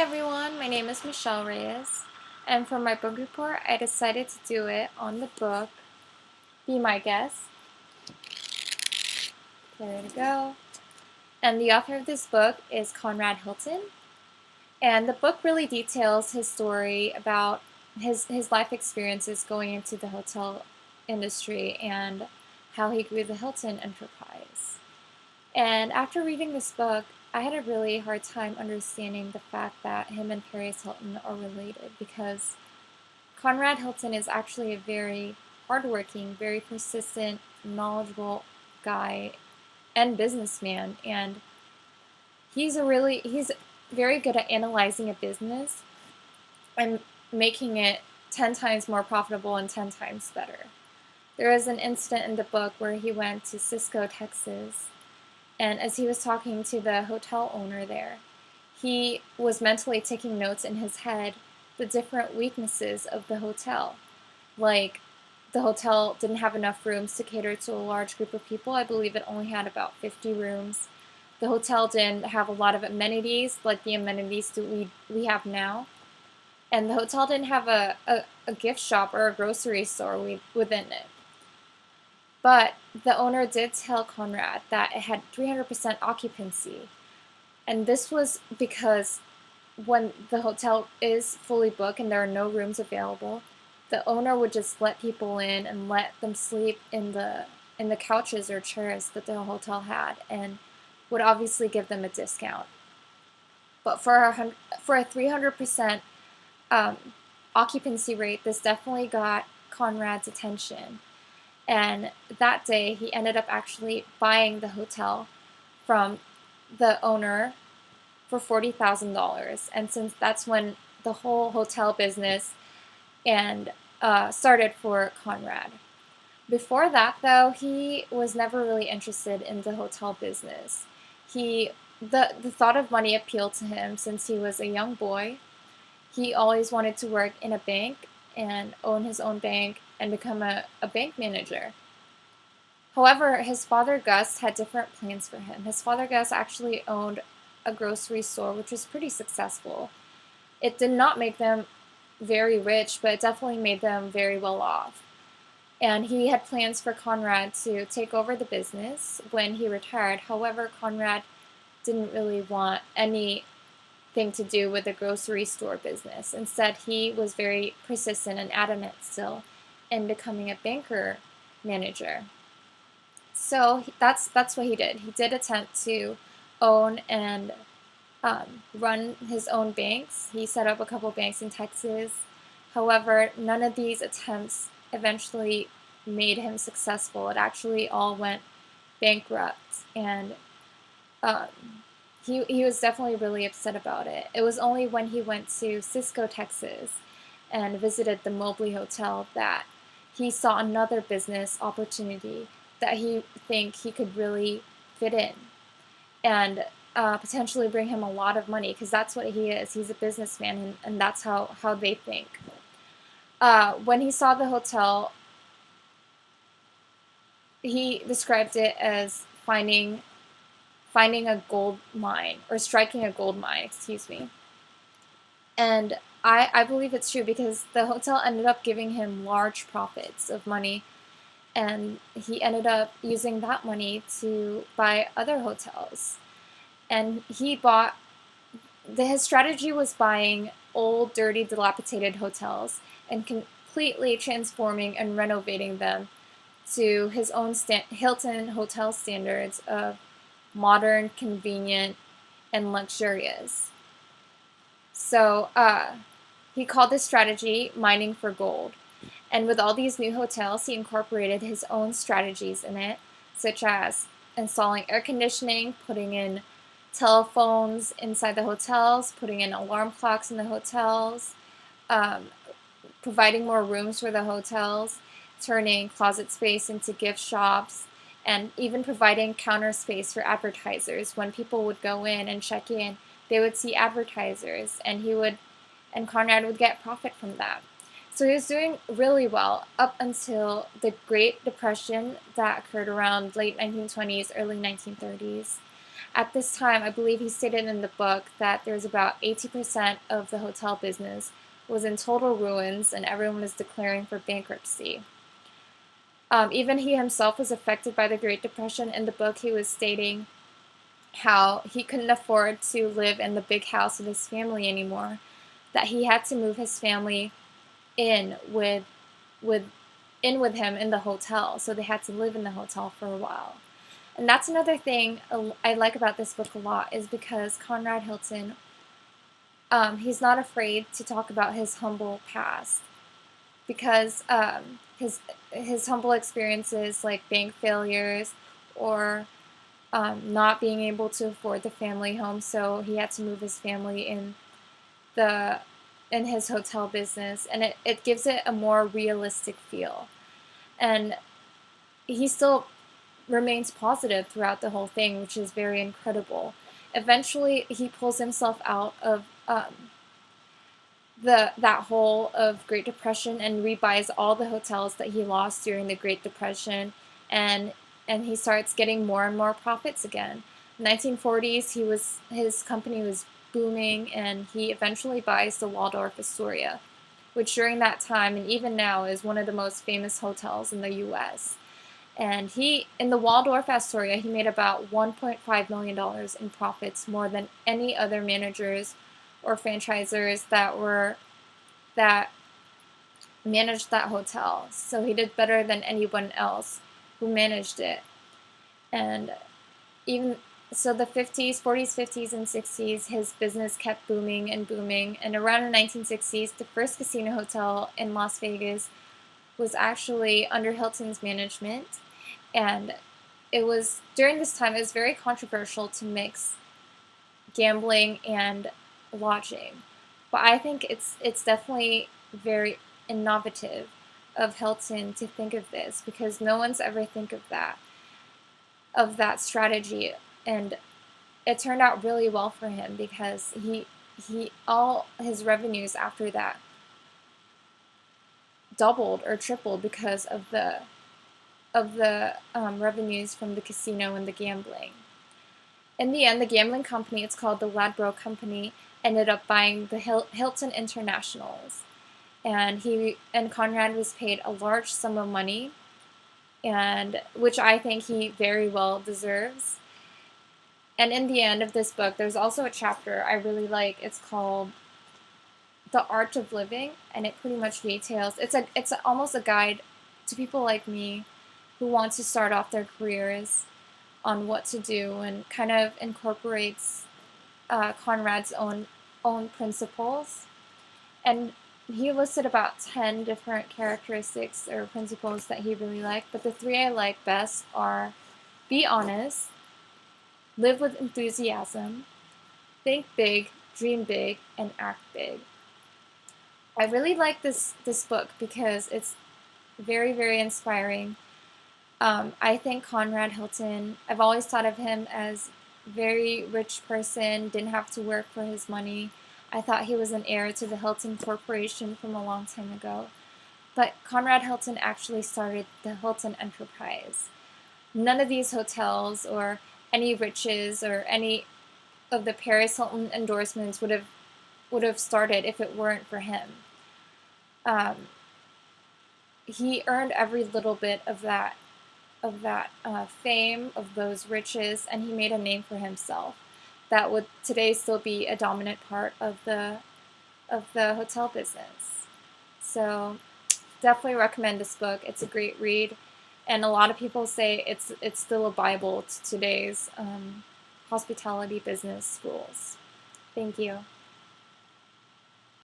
everyone, my name is Michelle Reyes, and for my book report, I decided to do it on the book Be My Guest. There we go. And the author of this book is Conrad Hilton, and the book really details his story about his life experiences going into the hotel industry and how he grew the Hilton enterprise. And after reading this book, I had a really hard time understanding the fact that him and Paris Hilton are related, because Conrad Hilton is actually a very hardworking, very persistent, knowledgeable guy and businessman, and he's very good at analyzing a business and making it 10 times more profitable and 10 times better. There is an incident in the book where he went to Cisco, Texas, and as he was talking to the hotel owner there, he was mentally taking notes in his head the different weaknesses of the hotel. Like, the hotel didn't have enough rooms to cater to a large group of people. I believe it only had about 50 rooms. The hotel didn't have a lot of amenities, like the amenities that we have now. And the hotel didn't have a gift shop or a grocery store within it. But the owner did tell Conrad that it had 300% occupancy. And this was because when the hotel is fully booked and there are no rooms available, the owner would just let people in and let them sleep in the couches or chairs that the hotel had, and would obviously give them a discount. But for a 300% occupancy rate, this definitely got Conrad's attention. And that day, he ended up actually buying the hotel from the owner for $40,000. And since that's when the whole hotel business started for Conrad. Before that, though, he was never really interested in the hotel business. The thought of money appealed to him since he was a young boy. He always wanted to work in a bank and own his own bank and become a bank manager. However, his father Gus had different plans for him. His father Gus actually owned a grocery store, which was pretty successful. It did not make them very rich, but it definitely made them very well off. And he had plans for Conrad to take over the business when he retired. However, Conrad didn't really want anything to do with the grocery store business. Instead, he was very persistent and adamant still in becoming a banker manager. So that's what he did. He did attempt to own and run his own banks. He set up a couple banks in Texas. However, none of these attempts eventually made him successful. It actually all went bankrupt, and he was definitely really upset about it. It was only when he went to Cisco, Texas, and visited the Mobley Hotel that he saw another business opportunity that he could really fit in and potentially bring him a lot of money, because that's what he is. He's a businessman, and that's how they think. When he saw the hotel, he described it as finding a gold mine, or striking a gold mine, excuse me. And I believe it's true, because the hotel ended up giving him large profits of money, and he ended up using that money to buy other hotels. And his strategy was buying old, dirty, dilapidated hotels and completely transforming and renovating them to his own Hilton hotel standards of modern, convenient, and luxurious. So he called this strategy mining for gold. And with all these new hotels, he incorporated his own strategies in it, such as installing air conditioning, putting in telephones inside the hotels, putting in alarm clocks in the hotels, providing more rooms for the hotels, turning closet space into gift shops, and even providing counter space for advertisers. When people would go in and check in, they would see advertisers, and Conrad would get profit from that. So he was doing really well up until the Great Depression that occurred around late 1920s, early 1930s. At this time, I believe he stated in the book that there's about 80% of the hotel business was in total ruins and everyone was declaring for bankruptcy. Even he himself was affected by the Great Depression. In the book, he was stating how he couldn't afford to live in the big house with his family anymore, that he had to move his family in with with him in the hotel, so they had to live in the hotel for a while. And that's another thing I like about this book a lot, is because Conrad Hilton, he's not afraid to talk about his humble past, because his humble experiences like bank failures or not being able to afford the family home, so he had to move his family in his hotel business, and it gives it a more realistic feel. And he still remains positive throughout the whole thing, which is very incredible. Eventually, he pulls himself out of that hole of Great Depression and rebuys all the hotels that he lost during the Great Depression, and he starts getting more and more profits again. In the 1940s, his company was booming, and he eventually buys the Waldorf Astoria, which during that time and even now is one of the most famous hotels in the U.S. And in the Waldorf Astoria, he made about $1.5 million in profits, more than any other managers or franchisors that managed that hotel. So he did better than anyone else who managed it. And even so, the 40s, 50s, and 60s, his business kept booming and booming. And around the 1960s, the first casino hotel in Las Vegas was actually under Hilton's management. And it was during this time, it was very controversial to mix gambling and lodging. But I think it's definitely very innovative of Hilton to think of this, because no one's ever think of that strategy. And it turned out really well for him, because he all his revenues after that doubled or tripled because of the revenues from the casino and the gambling. In the end, the gambling company, it's called the Ladbroke Company, ended up buying the Hilton Internationals, and Conrad was paid a large sum of money, and which I think he very well deserves. And in the end of this book, there's also a chapter I really like. It's called The Art of Living, and it pretty much details. It's almost a guide to people like me who want to start off their careers on what to do, and kind of incorporates Conrad's own principles. And he listed about 10 different characteristics or principles that he really liked, but the three I like best are: be honest, live with enthusiasm, think big, dream big, and act big. I really like this book because it's very, very inspiring. I think Conrad Hilton, I've always thought of him as a very rich person, didn't have to work for his money. I thought he was an heir to the Hilton Corporation from a long time ago. But Conrad Hilton actually started the Hilton Enterprise. None of these hotels or any riches or any of the Paris Hilton endorsements would have started if it weren't for him. He earned every little bit of that fame, of those riches, and he made a name for himself that would today still be a dominant part of the hotel business. So definitely recommend this book. It's a great read, and a lot of people say it's still a Bible to today's hospitality business schools. Thank you.